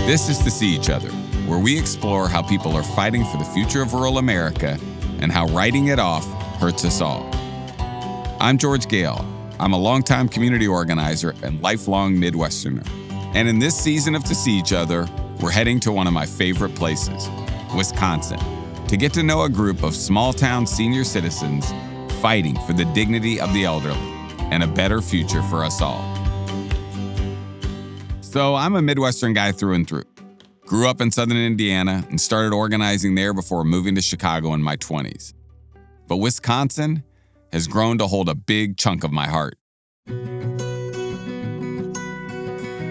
This is To See Each Other, where we explore how people are fighting for the future of rural America and how writing it off hurts us all. I'm George Gale. I'm a longtime community organizer and lifelong Midwesterner. And in this season of To See Each Other, we're heading to one of my favorite places, Wisconsin, to get to know a group of small-town senior citizens fighting for the dignity of the elderly and a better future for us all. So I'm a Midwestern guy through and through. Grew up in Southern Indiana and started organizing there before moving to Chicago in my 20s. But Wisconsin has grown to hold a big chunk of my heart.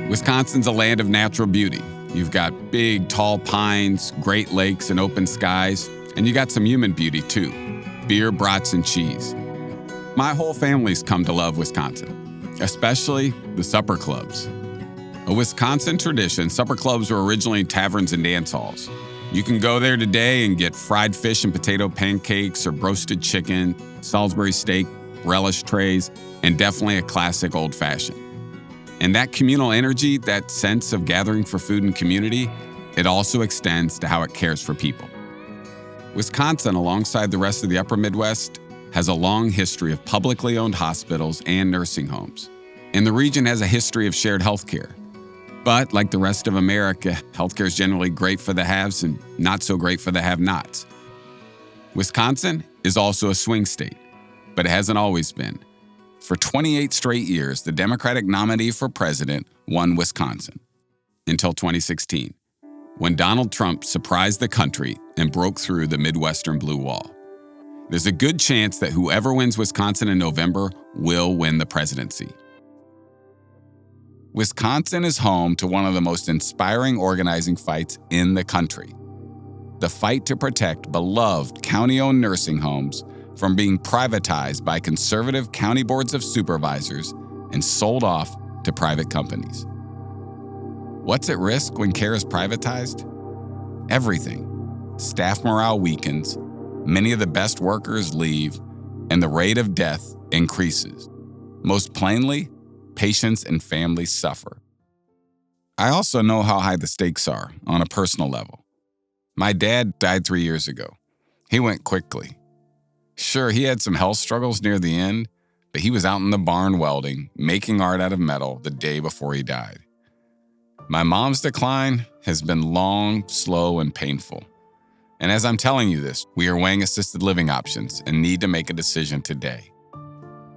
Wisconsin's a land of natural beauty. You've got big, tall pines, Great Lakes, and open skies, and you got some human beauty too, beer, brats, and cheese. My whole family's come to love Wisconsin, especially the supper clubs. A Wisconsin tradition, supper clubs were originally taverns and dance halls. You can go there today and get fried fish and potato pancakes or roasted chicken, Salisbury steak, relish trays, and definitely a classic old-fashioned. And that communal energy, that sense of gathering for food and community, it also extends to how it cares for people. Wisconsin, alongside the rest of the upper Midwest, has a long history of publicly owned hospitals and nursing homes. And the region has a history of shared healthcare. But like the rest of America, healthcare is generally great for the haves and not so great for the have-nots. Wisconsin is also a swing state, but it hasn't always been. For 28 straight years, the Democratic nominee for president won Wisconsin, until 2016, when Donald Trump surprised the country and broke through the Midwestern blue wall. There's a good chance that whoever wins Wisconsin in November will win the presidency. Wisconsin is home to one of the most inspiring organizing fights in the country. The fight to protect beloved county-owned nursing homes from being privatized by conservative county boards of supervisors and sold off to private companies. What's at risk when care is privatized? Everything. Staff morale weakens, many of the best workers leave, and the rate of death increases. Most plainly, patients and families suffer. I also know how high the stakes are on a personal level. My dad died 3 years ago. He went quickly. Sure, he had some health struggles near the end, but he was out in the barn welding, making art out of metal the day before he died. My mom's decline has been long, slow, and painful. And as I'm telling you this, we are weighing assisted living options and need to make a decision today.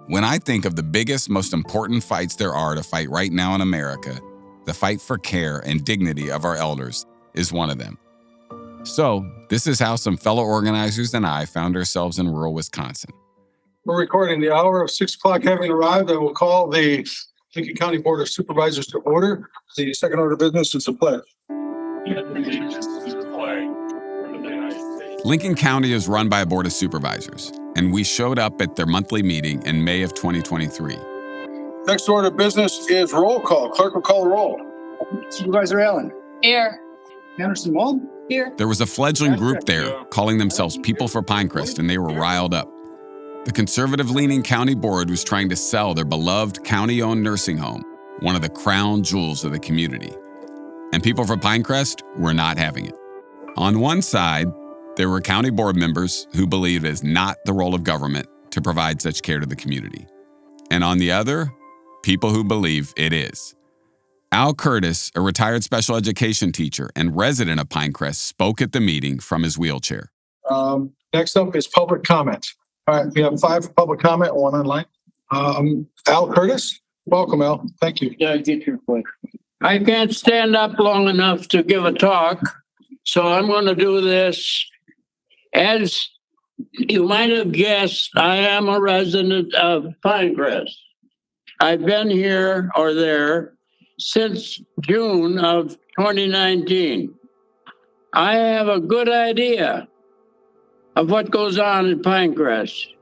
When I think of the biggest, most important fights there are to fight right now in America, the fight for care and dignity of our elders is one of them. So, this is how some fellow organizers and I found ourselves in rural Wisconsin. We're recording the hour of 6 o'clock having arrived. I will call the Lincoln County Board of Supervisors to order. The second order of business is the pledge. Lincoln County is run by a Board of Supervisors, and we showed up at their monthly meeting in May of 2023. Next order of business is roll call. Clerk will call the roll. Supervisor Allen. Here. Anderson Wald. Here. There was a fledgling group there calling themselves People for Pine Crest, and they were riled up. The conservative-leaning county board was trying to sell their beloved county-owned nursing home, one of the crown jewels of the community. And People for Pine Crest were not having it. On one side, there were county board members who believed it is not the role of government to provide such care to the community. And on the other, people who believe it is. Al Curtis, a retired special education teacher and resident of Pine Crest, spoke at the meeting from his wheelchair. Next up is public comment. All right, we have 5 public comment, 1 online. Al Curtis, welcome, Al. Thank you. Yeah, get your point. I can't stand up long enough to give a talk, so I'm going to do this. As you might have guessed, I am a resident of Pine Crest. I've been here or there since June of 2019. I have a good idea of what goes on in Pine Crest.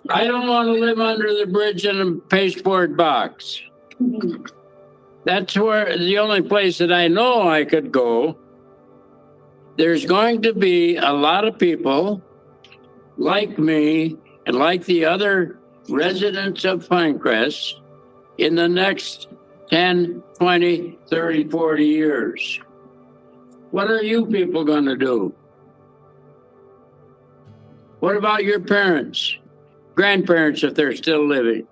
I don't want to live under the bridge in a pasteboard box. That's where the only place that I know I could go. There's going to be a lot of people like me and like the other residents of Pine Crest in the next 10, 20, 30, 40 years. What are you people going to do? What about your parents, grandparents if they're still living,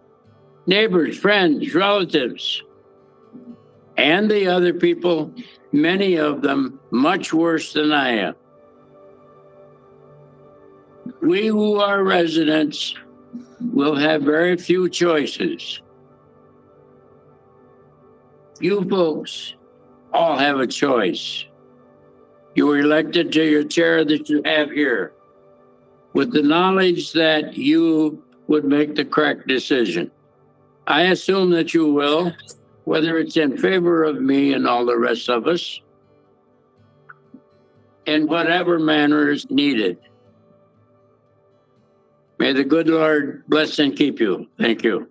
neighbors, friends, relatives, and the other people, many of them much worse than I am? We who are residents will have very few choices. You folks all have a choice. You were elected to your chair that you have here with the knowledge that you would make the correct decision. I assume that you will, whether it's in favor of me and all the rest of us, in whatever manner is needed. May the good Lord bless and keep you. Thank you.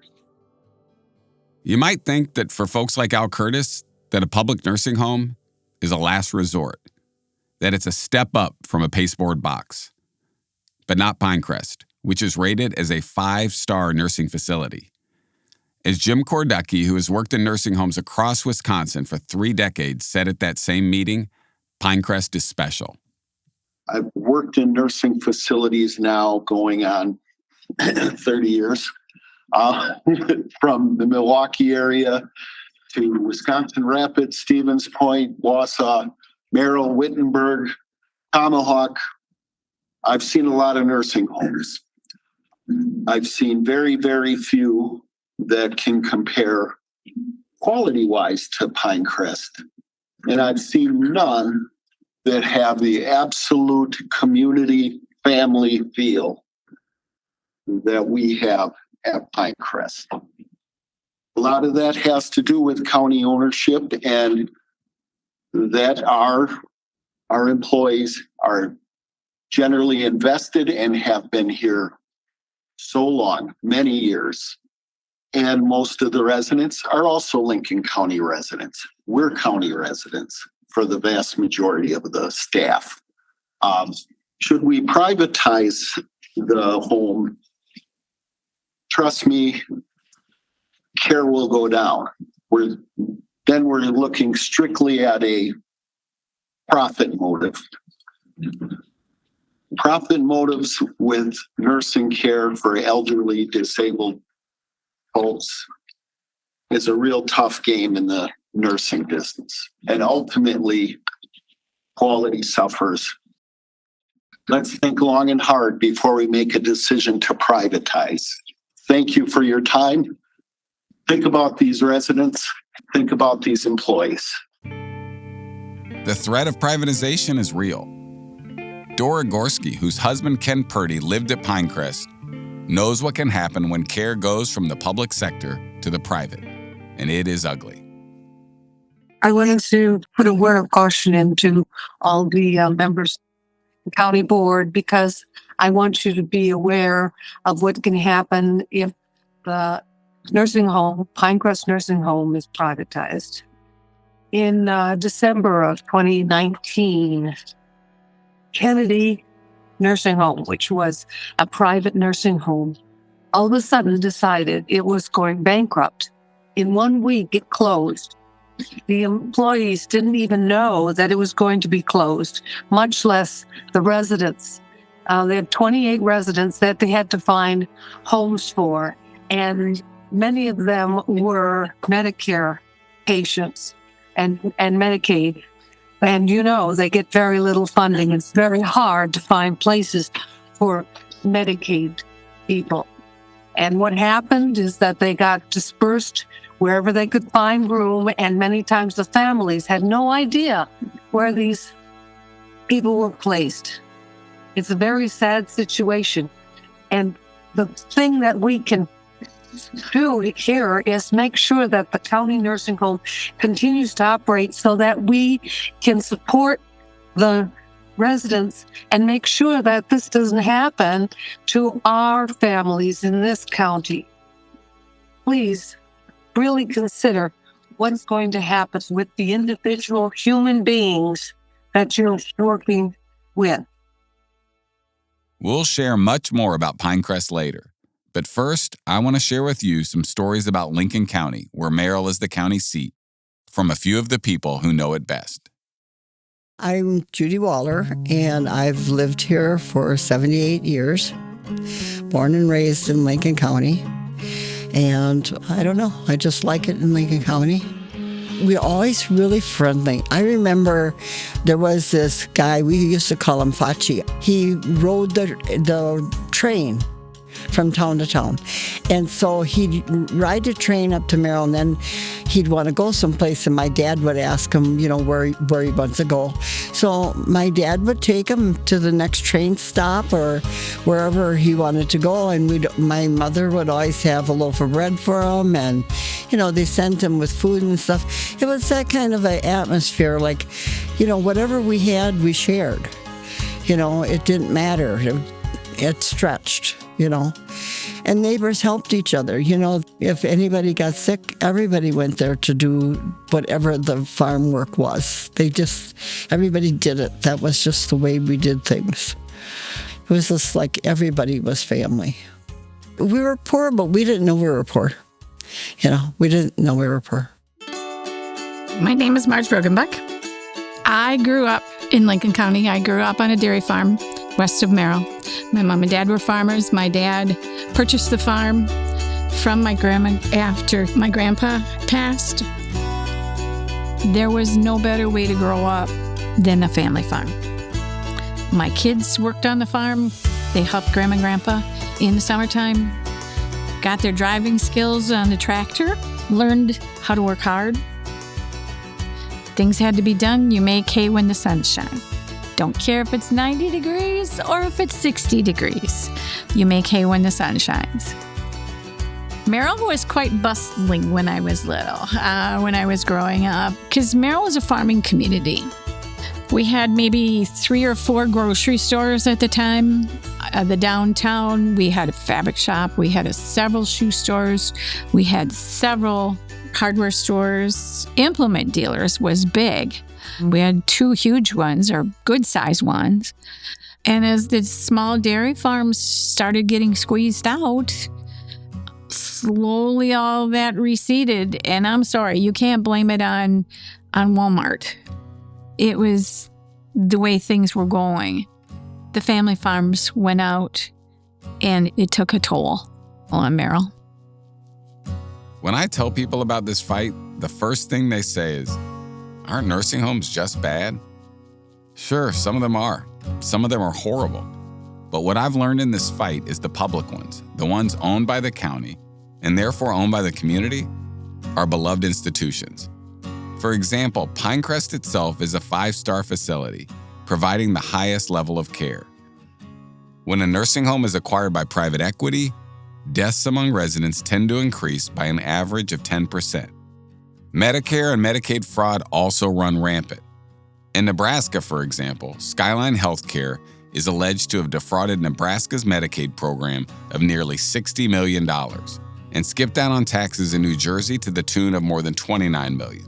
You might think that for folks like Al Curtis, that a public nursing home is a last resort, that it's a step up from a pasteboard box. But not Pine Crest, which is rated as a 5-star nursing facility. As Jim Korducky, who has worked in nursing homes across Wisconsin for 3 decades, said at that same meeting, Pine Crest is special. I've worked in nursing facilities now going on 30 years, from the Milwaukee area to Wisconsin Rapids, Stevens Point, Wausau, Merrill, Wittenberg, Tomahawk. I've seen a lot of nursing homes. I've seen very, very few that can compare quality-wise to Pine Crest. And I've seen none that have the absolute community family feel that we have at Pine Crest. A lot of that has to do with county ownership and that our employees are generally invested and have been here so long, many years. And most of the residents are also Lincoln County residents. We're county residents for the vast majority of the staff. Should we privatize the home, trust me, care will go down. We're looking strictly at a profit motive. Profit motives with nursing care for elderly, disabled folks is a real tough game in the nursing business. And ultimately, quality suffers. Let's think long and hard before we make a decision to privatize. Thank you for your time. Think about these residents. Think about these employees. The threat of privatization is real. Dora Gorski, whose husband Ken Purdy lived at Pine Crest, knows what can happen when care goes from the public sector to the private, and it is ugly. I wanted to put a word of caution into all the members of the county board because I want you to be aware of what can happen if the nursing home, Pine Crest Nursing Home, is privatized. In December of 2019, Kennedy Nursing Home, which was a private nursing home, all of a sudden decided it was going bankrupt. In 1 week, it closed. The employees didn't even know that it was going to be closed, much less the residents. They had 28 residents that they had to find homes for, and many of them were Medicare patients and Medicaid. And they get very little funding. It's very hard to find places for Medicaid people. And what happened is that they got dispersed wherever they could find room, and many times the families had no idea where these people were placed. It's a very sad situation. And the thing that we can do here is make sure that the county nursing home continues to operate so that we can support the residents and make sure that this doesn't happen to our families in this county. Please really consider what's going to happen with the individual human beings that you're working with. We'll share much more about Pine Crest later, But first, I want to share with you some stories about Lincoln County, where Merrill is the county seat, from a few of the people who know it best. I'm Judy Waller, and I've lived here for 78 years, born and raised in Lincoln County. And I don't know, I just like it in Lincoln County. We're always really friendly. I remember there was this guy, we used to call him Fachi. He rode the train from town to town. And so he'd ride the train up to Merrill, and then he'd want to go someplace, and my dad would ask him, where he wants to go. So my dad would take him to the next train stop or wherever he wanted to go, and my mother would always have a loaf of bread for him, and they sent him with food and stuff. It was that kind of an atmosphere, like, whatever we had, we shared. It didn't matter. It stretched, and neighbors helped each other. If anybody got sick, everybody went there to do whatever the farm work was. Everybody did it. That was just the way we did things. It was just like everybody was family. We were poor, but we didn't know we were poor. We didn't know we were poor. My name is Marge Brogenbuck. I grew up in Lincoln County. I grew up on a dairy farm west of Merrill. My mom and dad were farmers. My dad purchased the farm from my grandma after my grandpa passed. There was no better way to grow up than a family farm. My kids worked on the farm. They helped grandma and grandpa in the summertime, got their driving skills on the tractor, learned how to work hard. Things had to be done. You make hay when the sun shines. Don't care if it's 90 degrees or if it's 60 degrees. You make hay when the sun shines. Merrill was quite bustling when I was little, when I was growing up, because Merrill was a farming community. We had maybe 3 or 4 grocery stores at the time. The downtown, we had a fabric shop. We had several shoe stores. We had several hardware stores. Implement dealers was big. We had 2 huge ones, or good-sized ones. And as the small dairy farms started getting squeezed out, slowly all that receded. And I'm sorry, you can't blame it on Walmart. It was the way things were going. The family farms went out, and it took a toll on Merrill. When I tell people about this fight, the first thing they say is, aren't nursing homes just bad? Sure, some of them are. Some of them are horrible. But what I've learned in this fight is the public ones, the ones owned by the county, and therefore owned by the community, are beloved institutions. For example, Pine Crest itself is a 5-star facility, providing the highest level of care. When a nursing home is acquired by private equity, deaths among residents tend to increase by an average of 10%. Medicare and Medicaid fraud also run rampant. In Nebraska, for example, Skyline Healthcare is alleged to have defrauded Nebraska's Medicaid program of nearly $60 million and skipped out on taxes in New Jersey to the tune of more than $29 million.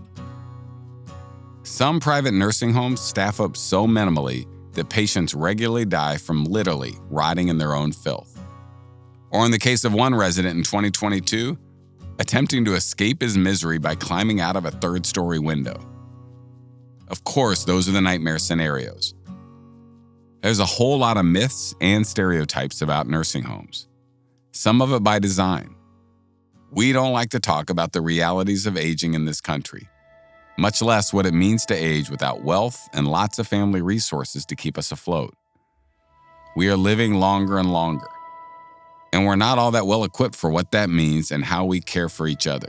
Some private nursing homes staff up so minimally that patients regularly die from literally rotting in their own filth. Or in the case of one resident in 2022, attempting to escape his misery by climbing out of a 3rd-story window. Of course, those are the nightmare scenarios. There's a whole lot of myths and stereotypes about nursing homes, some of it by design. We don't like to talk about the realities of aging in this country, much less what it means to age without wealth and lots of family resources to keep us afloat. We are living longer and longer, and we're not all that well equipped for what that means and how we care for each other.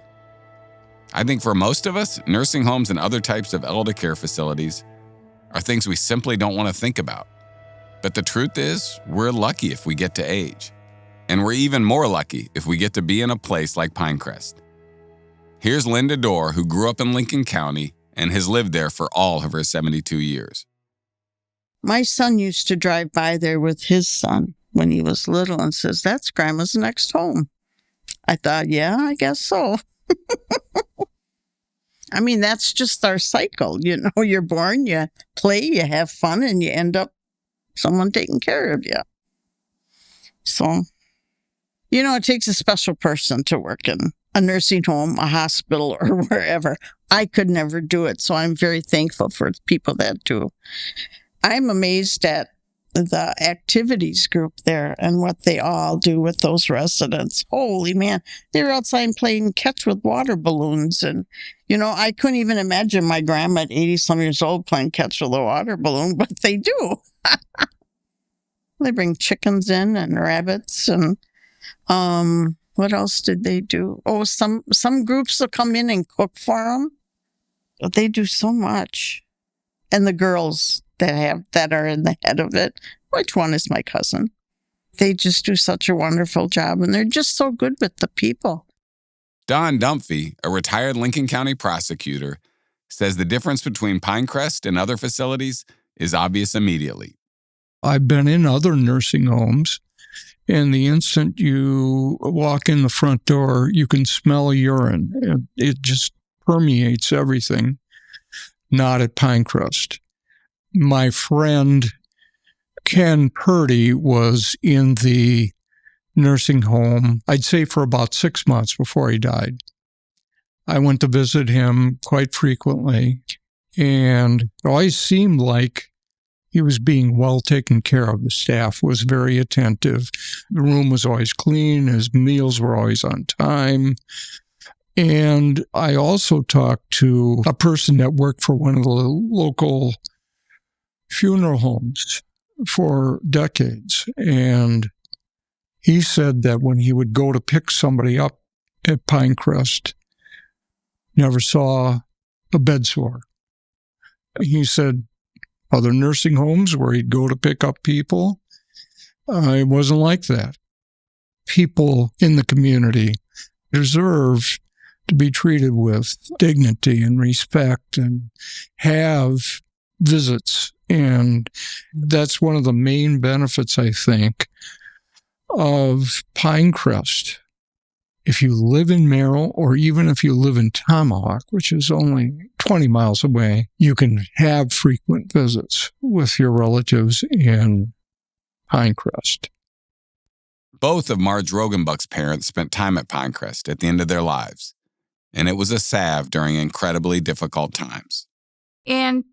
I think for most of us, nursing homes and other types of elder care facilities are things we simply don't want to think about. But the truth is, we're lucky if we get to age. And we're even more lucky if we get to be in a place like Pine Crest. Here's Linda Dorr, who grew up in Lincoln County and has lived there for all of her 72 years. My son used to drive by there with his son when he was little and says, "That's Grandma's next home." I thought, yeah, I guess so. I mean, that's just our cycle. You're born, you play, you have fun, and you end up someone taking care of you. So You know, it takes a special person to work in a nursing home, a hospital, or wherever. I could never do it, so I'm very thankful for the people that do. I'm amazed at the activities group there and what they all do with those residents. Holy man, they're outside playing catch with water balloons. And, you know, I couldn't even imagine my grandma at 80-some years old playing catch with a water balloon, but they do. They bring chickens in and rabbits and what else did they do? Oh, some groups will come in and cook for them. They do so much. And the girls that are in the head of it, which one is my cousin? They just do such a wonderful job, and they're just so good with the people. Don Dumphy, a retired Lincoln County prosecutor, says the difference between Pine Crest and other facilities is obvious immediately. I've been in other nursing homes, and the instant you walk in the front door, you can smell urine. It just permeates everything. Not at Pine Crest. My friend Ken Purdy was in the nursing home, I'd say for about 6 months before he died. I went to visit him quite frequently, and it always seemed like he was being well taken care of. The staff was very attentive. The room was always clean. His meals were always on time. And I also talked to a person that worked for one of the local funeral homes for decades. And he said that when he would go to pick somebody up at Pine Crest, never saw a bed sore. He said other nursing homes where he'd go to pick up people, it wasn't like that. People in the community deserve to be treated with dignity and respect and have visits. And that's one of the main benefits, I think, of Pine Crest. If you live in Merrill, or even if you live in Tomahawk, which is only 20 miles away, you can have frequent visits with your relatives in Pine Crest. Both of Marge Rogenbuck's parents spent time at Pine Crest at the end of their lives, and it was a salve during incredibly difficult times. In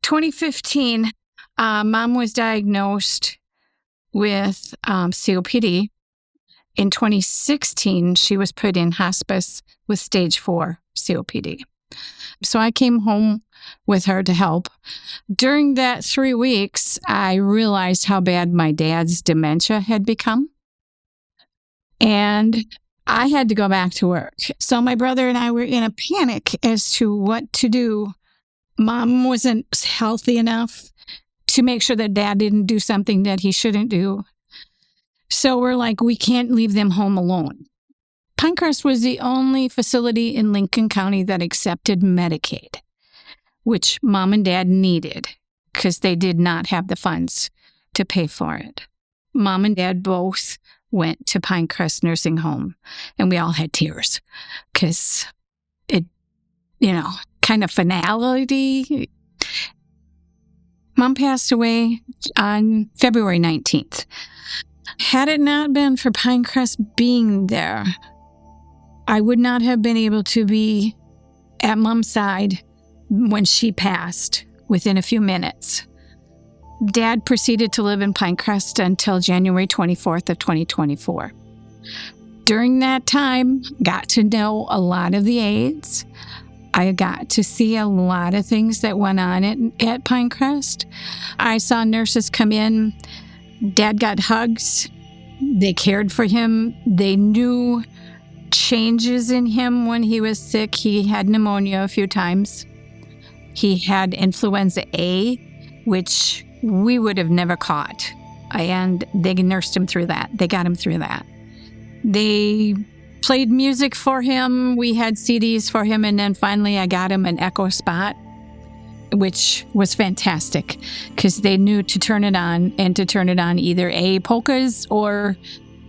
2015, Mom was diagnosed with COPD. In 2016, she was put in hospice with stage 4 COPD. So I came home with her to help. During that 3 weeks, I realized how bad my dad's dementia had become. And I had to go back to work. So my brother and I were in a panic as to what to do. Mom wasn't healthy enough to make sure that Dad didn't do something that he shouldn't do. So we're like, we can't leave them home alone. Pine Crest was the only facility in Lincoln County that accepted Medicaid, which Mom and Dad needed because they did not have the funds to pay for it. Mom and Dad both went to Pine Crest Nursing Home, and we all had tears because it, kind of finality. Mom passed away on February 19th. Had it not been for Pine Crest being there, I would not have been able to be at Mom's side when she passed within a few minutes. Dad proceeded to live in Pine Crest until January 24th of 2024. During that time, got to know a lot of the aides. I got to see a lot of things that went on at Pine Crest. I saw nurses come in. Dad got hugs. They cared for him. They knew changes in him when he was sick. He had pneumonia a few times. He had influenza A, which we would have never caught. And they nursed him through that. They got him through that. They played music for him. We had CDs for him. And then finally I got him an Echo Spot, which was fantastic because they knew to turn it on and to turn it on either polkas or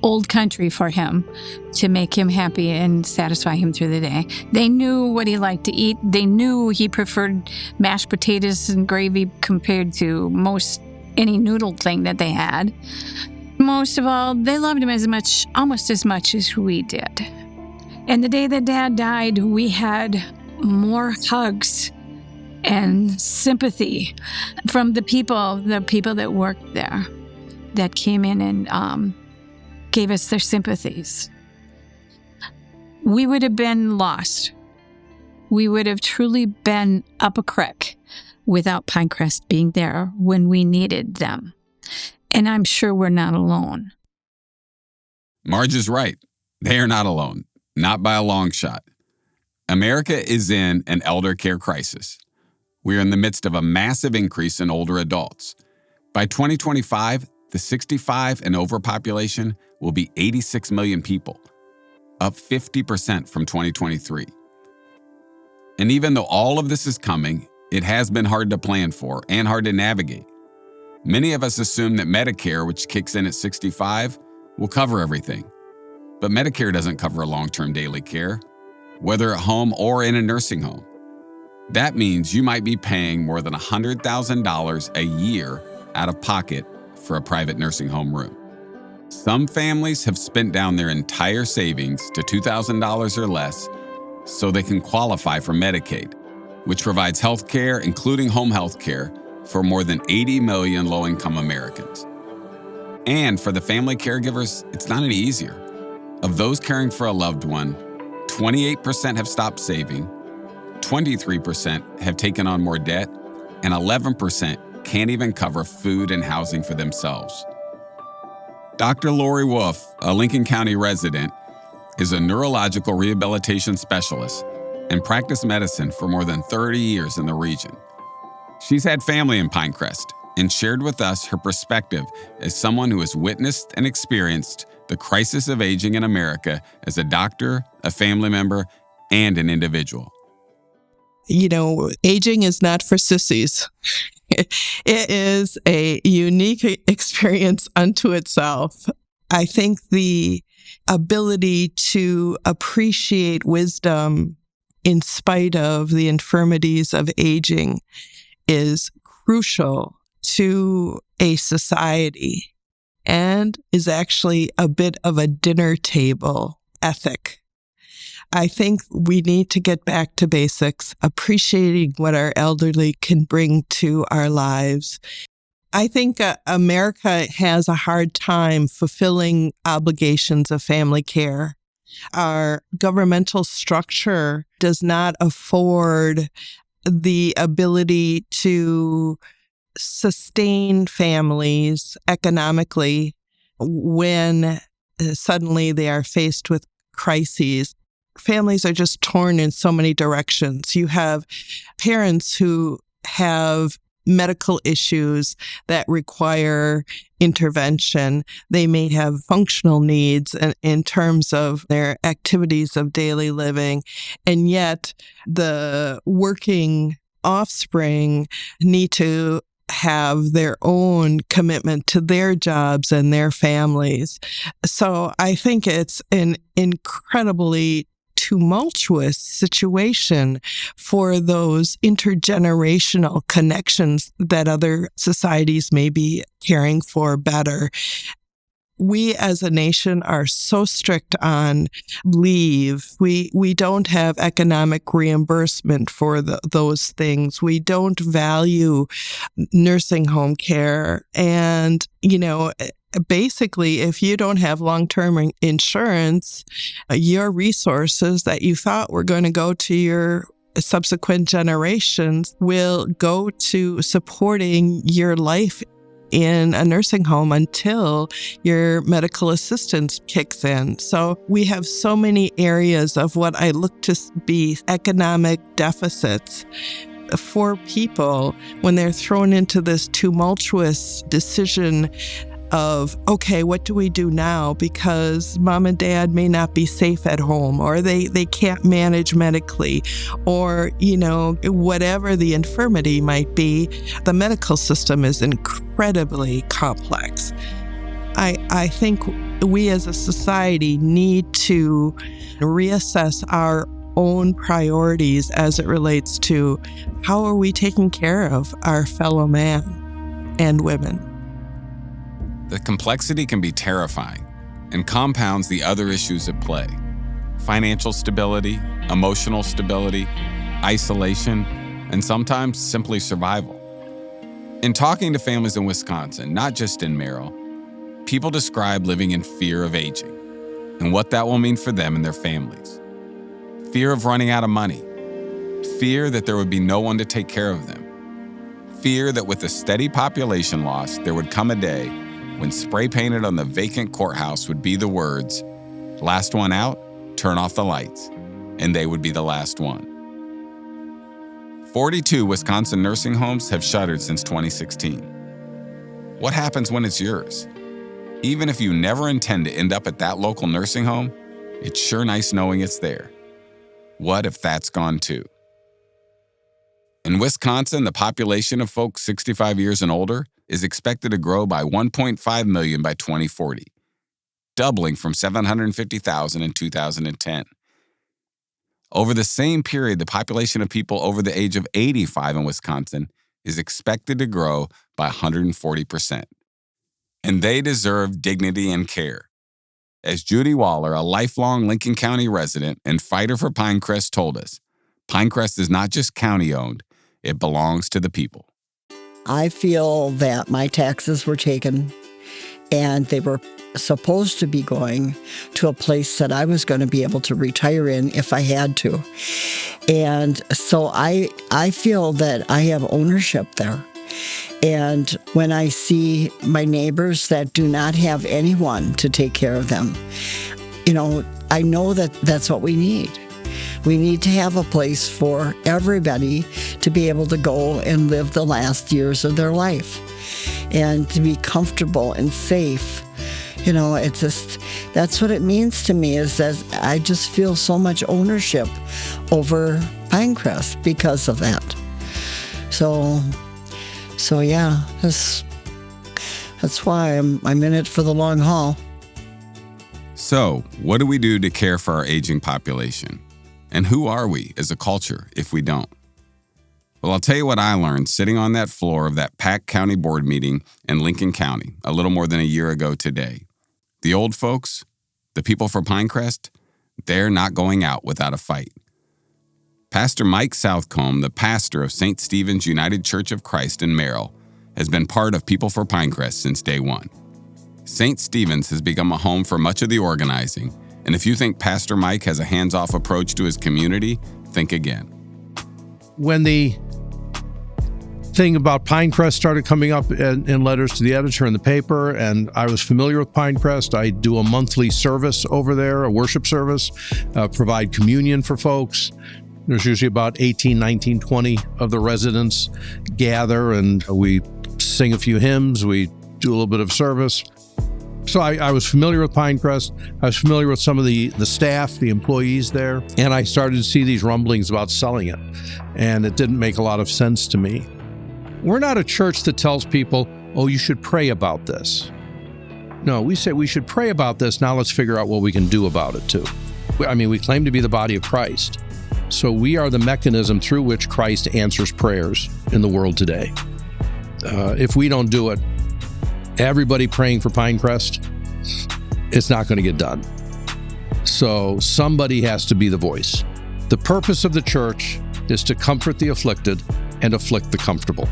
old country for him to make him happy and satisfy him through the day. They knew what he liked to eat. They knew he preferred mashed potatoes and gravy compared to most any noodle thing that they had. most of all, they loved him almost as much as we did. And the day that Dad died, we had more hugs and sympathy from the people that worked there, that came in and gave us their sympathies. We would have been lost. We would have truly been up a creek without Pine Crest being there when we needed them. And I'm sure we're not alone. Marge is right. They are not alone, not by a long shot. America is in an elder care crisis. We are in the midst of a massive increase in older adults. By 2025, the 65 and over population will be 86 million people, up 50% from 2023. And even though all of this is coming, it has been hard to plan for and hard to navigate. Many of us assume that Medicare, which kicks in at 65, will cover everything. But Medicare doesn't cover long-term daily care, whether at home or in a nursing home. That means you might be paying more than $100,000 a year out of pocket for a private nursing home room. Some families have spent down their entire savings to $2,000 or less so they can qualify for Medicaid, which provides health care, including home health care, for more than 80 million low-income Americans. And for the family caregivers, it's not any easier. Of those caring for a loved one, 28% have stopped saving, 23% have taken on more debt, and 11% can't even cover food and housing for themselves. Dr. Lori Wolf, a Lincoln County resident, is a neurological rehabilitation specialist and practiced medicine for more than 30 years in the region. She's had family in Pine Crest and shared with us her perspective as someone who has witnessed and experienced the crisis of aging in America as a doctor, a family member, and an individual. You know, aging is not for sissies. It is a unique experience unto itself. I think the ability to appreciate wisdom in spite of the infirmities of aging is crucial to a society and is actually a bit of a dinner table ethic. I think we need to get back to basics, appreciating what our elderly can bring to our lives. I think America has a hard time fulfilling obligations of family care. Our governmental structure does not afford the ability to sustain families economically when suddenly they are faced with crises. Families are just torn in so many directions. You have parents who have medical issues that require intervention. They may have functional needs in terms of their activities of daily living, and yet the working offspring need to have their own commitment to their jobs and their families. So I think it's an incredibly tumultuous situation for those intergenerational connections that other societies may be caring for better. We as a nation are so strict on leave. We don't have economic reimbursement for those things. We don't value nursing home care. And, you know, basically, if you don't have long-term insurance, your resources that you thought were going to go to your subsequent generations will go to supporting your life in a nursing home until your medical assistance kicks in. So we have so many areas of what I look to be economic deficits for people when they're thrown into this tumultuous decision of, okay, what do we do now? Because mom and dad may not be safe at home, or they can't manage medically, or, you know, whatever the infirmity might be, the medical system is incredibly complex. I think we as a society need to reassess our own priorities as it relates to how are we taking care of our fellow man and women. The complexity can be terrifying and compounds the other issues at play: financial stability, emotional stability, isolation, and sometimes simply survival. In talking to families in Wisconsin, not just in Merrill, people describe living in fear of aging and what that will mean for them and their families. Fear of running out of money. Fear that there would be no one to take care of them. Fear that with a steady population loss, there would come a day when spray painted on the vacant courthouse would be the words, "Last one out, turn off the lights," and they would be the last one. 42 Wisconsin nursing homes have shuttered since 2016. What happens when it's yours? Even if you never intend to end up at that local nursing home, it's sure nice knowing it's there. What if that's gone too? In Wisconsin, the population of folks 65 years and older is expected to grow by 1.5 million by 2040, doubling from 750,000 in 2010. Over the same period, the population of people over the age of 85 in Wisconsin is expected to grow by 140%. And they deserve dignity and care. As Judy Waller, a lifelong Lincoln County resident and fighter for Pine Crest, told us, Pine Crest is not just county-owned, it belongs to the people. I feel that my taxes were taken and they were supposed to be going to a place that I was going to be able to retire in if I had to. And so I feel that I have ownership there. And when I see my neighbors that do not have anyone to take care of them, I know that that's what we need. We need to have a place for everybody to be able to go and live the last years of their life and to be comfortable and safe. It's just, that's what it means to me, is that I just feel so much ownership over Pine Crest because of that. So yeah, that's why I'm in it for the long haul. So, what do we do to care for our aging population? And who are we as a culture if we don't? Well, I'll tell you what I learned sitting on that floor of that packed county board meeting in Lincoln County a little more than a year ago today. The old folks, the people for Pine Crest, they're not going out without a fight. Pastor Mike Southcombe, the pastor of St. Stephen's United Church of Christ in Merrill, has been part of People for Pine Crest since day one. St. Stephen's has become a home for much of the organizing, and if you think Pastor Mike has a hands-off approach to his community, think again. When the thing about Pine Crest started coming up in letters to the editor in the paper, and I was familiar with Pine Crest. I do a monthly service over there, a worship service, provide communion for folks. There's usually about 18, 19, 20 of the residents gather, and we sing a few hymns, we do a little bit of service. So I was familiar with Pine Crest. I was familiar with some of the staff, the employees there, and I started to see these rumblings about selling it, and it didn't make a lot of sense to me. We're not a church that tells people, oh, you should pray about this. No, we say we should pray about this, now let's figure out what we can do about it too. We claim to be the body of Christ. So we are the mechanism through which Christ answers prayers in the world today. If we don't do it, everybody praying for Pine Crest, it's not going to get done. So somebody has to be the voice. The purpose of the church is to comfort the afflicted and afflict the comfortable.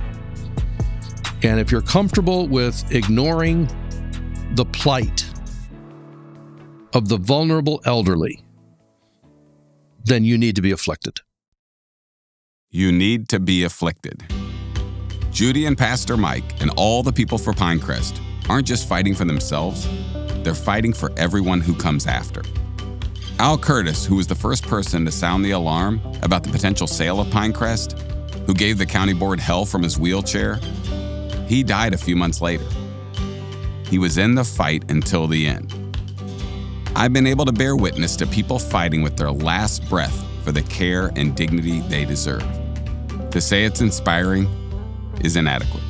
And if you're comfortable with ignoring the plight of the vulnerable elderly, then you need to be afflicted. You need to be afflicted. Judy and Pastor Mike and all the people for Pine Crest aren't just fighting for themselves, they're fighting for everyone who comes after. Al Curtis, who was the first person to sound the alarm about the potential sale of Pine Crest, who gave the county board hell from his wheelchair, he died a few months later. He was in the fight until the end. I've been able to bear witness to people fighting with their last breath for the care and dignity they deserve. To say it's inspiring is inadequate.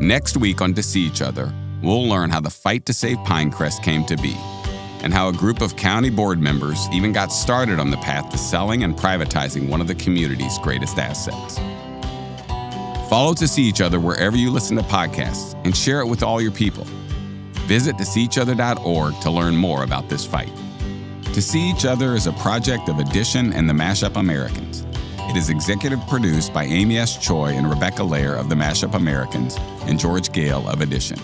Next week on To See Each Other, we'll learn how the fight to save Pine Crest came to be, and how a group of county board members even got started on the path to selling and privatizing one of the community's greatest assets. Follow To See Each Other wherever you listen to podcasts and share it with all your people. Visit toseeachother.org to learn more about this fight. To See Each Other is a project of Edition and the Mashup Americans. It is executive produced by Amy S. Choi and Rebecca Lair of the Mashup Americans and George Gale of Edition.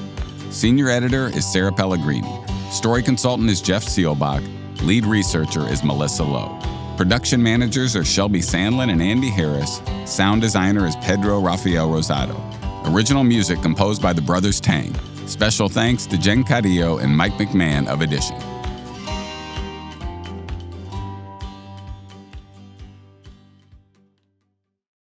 Senior editor is Sarah Pellegrini. Story consultant is Jeff Seelbach. Lead researcher is Melissa Lowe. Production managers are Shelby Sandlin and Andy Harris. Sound designer is Pedro Rafael Rosado. Original music composed by the Brothers Tang. Special thanks to Jen Cadillo and Mike McMahon of Edition.